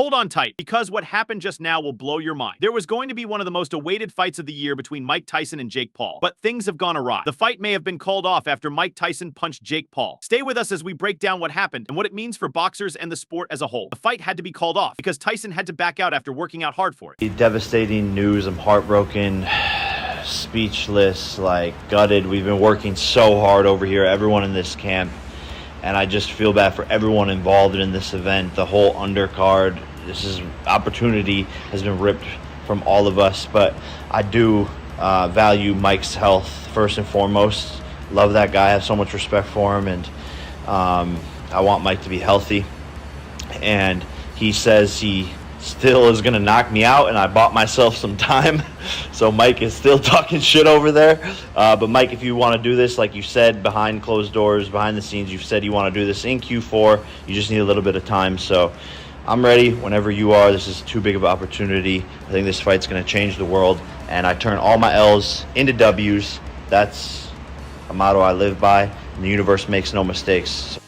Hold on tight, because what happened just now will blow your mind. There was going to be one of the most awaited fights of the year between Mike Tyson and Jake Paul, but things have gone awry. The fight may have been called off after Mike Tyson punched Jake Paul. Stay with us as we break down what happened and what it means for boxers and the sport as a whole. The fight had to be called off because Tyson had to back out after working out hard for it. Devastating news. I'm heartbroken, speechless, like gutted. We've been working so hard over here, everyone in this camp, and I just feel bad for everyone involved in this event, the whole undercard. This opportunity has been ripped from all of us, but I do value Mike's health first and foremost. Love that guy, I have so much respect for him, and I want Mike to be healthy. And he says he still is going to knock me out, and I bought myself some time. So Mike is still talking shit over there. But Mike, if you want to do this, like you said, behind closed doors, behind the scenes, you've said you want to do this in Q4. You just need a little bit of time. So I'm ready whenever you are. This is too big of an opportunity. I think this fight's going to change the world, and I turn all my L's into W's. That's a motto I live by, and the universe makes no mistakes.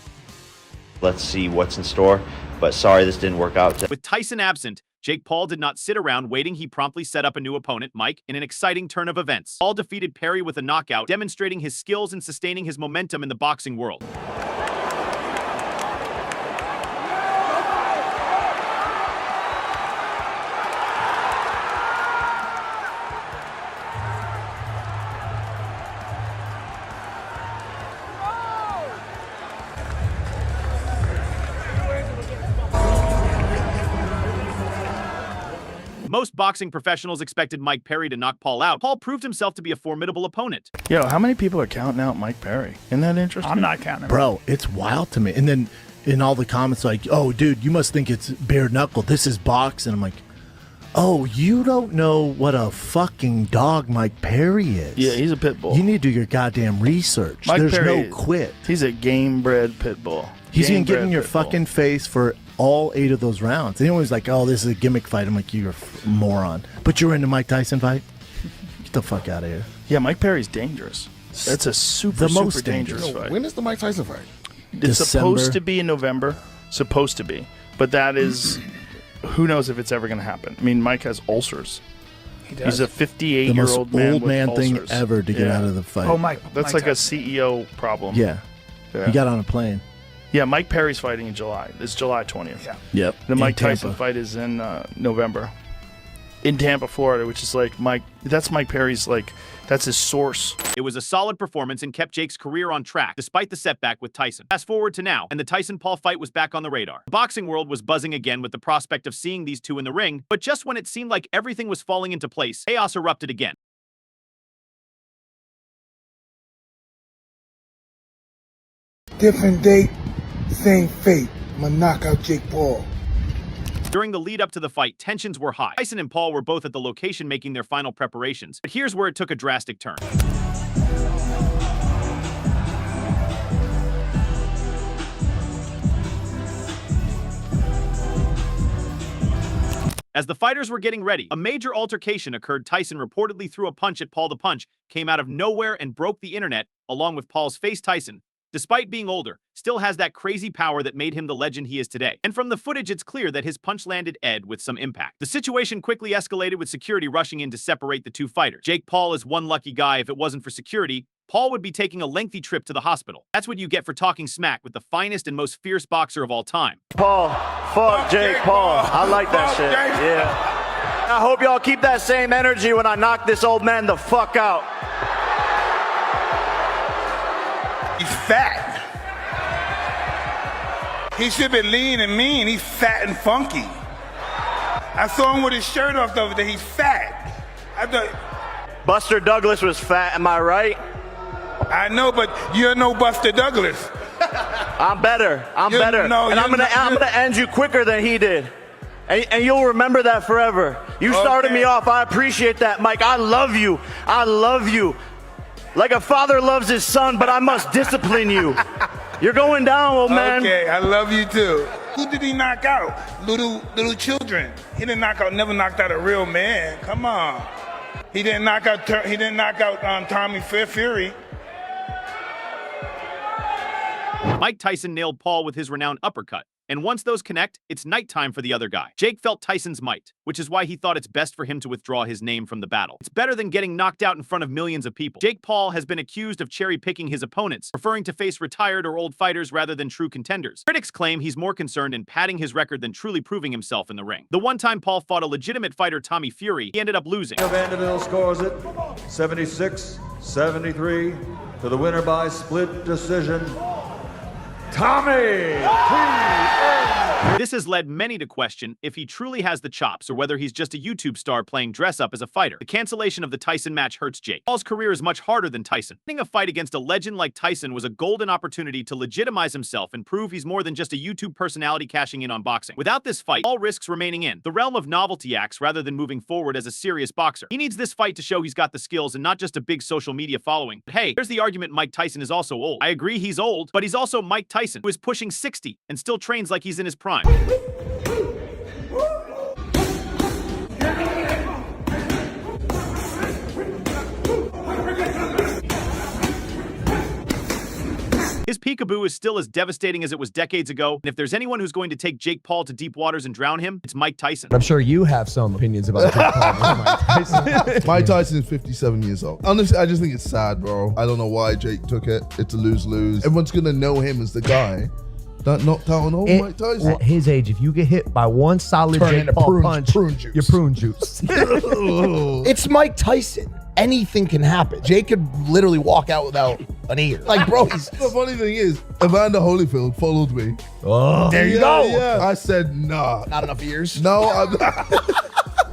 Let's see what's in store, but sorry this didn't work out. With Tyson absent, Jake Paul did not sit around waiting. He promptly set up a new opponent, Mike, in an exciting turn of events. Paul defeated Perry with a knockout, demonstrating his skills and sustaining his momentum in the boxing world. Most boxing professionals expected Mike Perry to knock Paul out. Paul proved himself to be a formidable opponent. Yo, how many people are counting out Mike Perry? Isn't that interesting? I'm not counting him. Bro, it's wild to me. And then in all the comments, like, oh, dude, you must think it's bare knuckle. This is boxing. I'm like, oh, you don't know what a fucking dog Mike Perry is. Yeah, he's a pit bull. You need to do your goddamn research. Mike There's Perry, no quit. He's a game-bred pit bull. He's going to get in Game-bred your pit bull. fucking face for all 8 of those rounds. And everyone's like, oh, this is a gimmick fight. I'm like, you're a moron. But you're in the Mike Tyson fight? Get the fuck out of here. Yeah, Mike Perry's dangerous. That's a super dangerous fight. When is the Mike Tyson fight? It's supposed to be in November. Supposed to be. But that is, who knows if it's ever going to happen. I mean, Mike has ulcers. He does. He's a 58-year-old the most man old with man ulcers. thing ever to get out of the fight. Oh, Mike. That's Mike like Tyson. a CEO problem. Yeah. Yeah. He got on a plane. Yeah, Mike Perry's fighting in July. It's July 20th. Yeah. Yep. The In Mike Tampa. Tyson fight is in November. In Tampa, Florida, which is like that's Mike Perry's, like, that's his source. It was a solid performance and kept Jake's career on track, despite the setback with Tyson. Fast forward to now, and the Tyson-Paul fight was back on the radar. The boxing world was buzzing again with the prospect of seeing these two in the ring, but just when it seemed like everything was falling into place, chaos erupted again. Different date, same fate. I'm gonna knock out Jake Paul. During the lead up to the fight, tensions were high. Tyson and Paul were both at the location making their final preparations, but here's where it took a drastic turn. As the fighters were getting ready, a major altercation occurred. Tyson reportedly threw a punch at Paul. The punch came out of nowhere and broke the internet, along with Paul's face. Tyson, despite being older, still has that crazy power that made him the legend he is today. And from the footage, it's clear that his punch landed Ed with some impact. The situation quickly escalated with security rushing in to separate the two fighters. Jake Paul is one lucky guy. If it wasn't for security, Paul would be taking a lengthy trip to the hospital. That's what you get for talking smack with the finest and most fierce boxer of all time. Paul, fuck Jake Paul. I like that shit. Yeah. I hope y'all keep that same energy when I knock this old man the fuck out. He's fat. He should be lean and mean. He's fat and funky. I saw him with his shirt off the other day. He's fat. I thought, Buster Douglas was fat, am I right? I know, but you're no Buster Douglas. I'm better. I'm better. No, and I'm gonna end you quicker than he did. And you'll remember that forever. You started me off. I appreciate that, Mike. I love you. I love you. Like a father loves his son, but I must discipline you. You're going down, old man. Okay, I love you too. Who did he knock out? Little children. He didn't never knocked out a real man. Come on. He didn't knock out Tommy Fury. Mike Tyson nailed Paul with his renowned uppercut, And once those connect, it's nighttime for the other guy. Jake felt Tyson's might, which is why he thought it's best for him to withdraw his name from the battle. It's better than getting knocked out in front of millions of people. Jake Paul has been accused of cherry-picking his opponents, preferring to face retired or old fighters rather than true contenders. Critics claim he's more concerned in padding his record than truly proving himself in the ring. The one time Paul fought a legitimate fighter, Tommy Fury, he ended up losing. Vanderbilt scores it 76-73 to the winner by split decision, Tommy. This has led many to question if he truly has the chops or whether he's just a YouTube star playing dress-up as a fighter. The cancellation of the Tyson match hurts Jake. Paul's career is much harder than Tyson. Winning a fight against a legend like Tyson was a golden opportunity to legitimize himself and prove he's more than just a YouTube personality cashing in on boxing. Without this fight, Paul risks remaining in the realm of novelty acts rather than moving forward as a serious boxer. He needs this fight to show he's got the skills and not just a big social media following. But hey, here's the argument: Mike Tyson is also old. I agree he's old, but he's also Mike Tyson, who is pushing 60 and still trains like he's in his prime. His peekaboo is still as devastating as it was decades ago, and if there's anyone who's going to take Jake Paul to deep waters and drown him, it's Mike Tyson. I'm sure you have some opinions about Jake Paul and Mike Tyson. Mike Tyson is 57 years old. Honestly, I just think it's sad, bro. I don't know why Jake took it. It's a lose-lose. Everyone's gonna know him as the guy that knocked out an old Mike Tyson. At his age, if you get hit by one solid Turn Jake into Paul punch, prune juice. you're prune juice. It's Mike Tyson. Anything can happen. Jake could literally walk out without an ear. Like, bro, he's... The funny thing is, Evander Holyfield followed me. Oh, There you go. Yeah. I said, nah. Not enough ears. No, I'm not.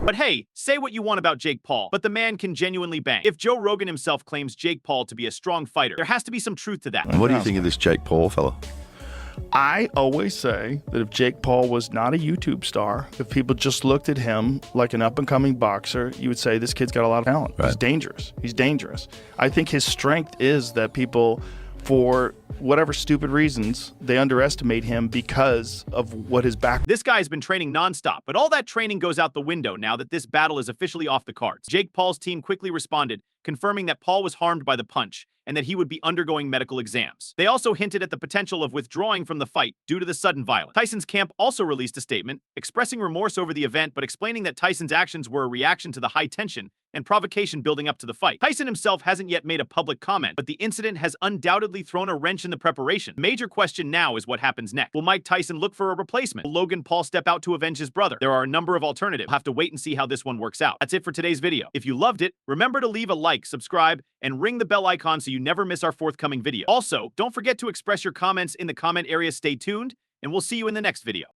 But hey, say what you want about Jake Paul, but the man can genuinely bang. If Joe Rogan himself claims Jake Paul to be a strong fighter, there has to be some truth to that. What do you think of this Jake Paul fella? I always say that if Jake Paul was not a YouTube star, if people just looked at him like an up-and-coming boxer, you would say this kid's got a lot of talent. Right. He's dangerous. He's dangerous. I think his strength is that people, for whatever stupid reasons, they underestimate him because of what his back. This guy's been training nonstop, but all that training goes out the window now that this battle is officially off the cards. Jake Paul's team quickly responded, confirming that Paul was harmed by the punch and that he would be undergoing medical exams. They also hinted at the potential of withdrawing from the fight due to the sudden violence. Tyson's camp also released a statement, expressing remorse over the event, but explaining that Tyson's actions were a reaction to the high tension and provocation building up to the fight. Tyson himself hasn't yet made a public comment, but the incident has undoubtedly thrown a wrench in the preparation. The major question now is what happens next. Will Mike Tyson look for a replacement? Will Logan Paul step out to avenge his brother? There are a number of alternatives. We'll have to wait and see how this one works out. That's it for today's video. If you loved it, remember to leave a like, subscribe, and ring the bell icon so you never miss our forthcoming video. Also, don't forget to express your comments in the comment area. Stay tuned, and we'll see you in the next video.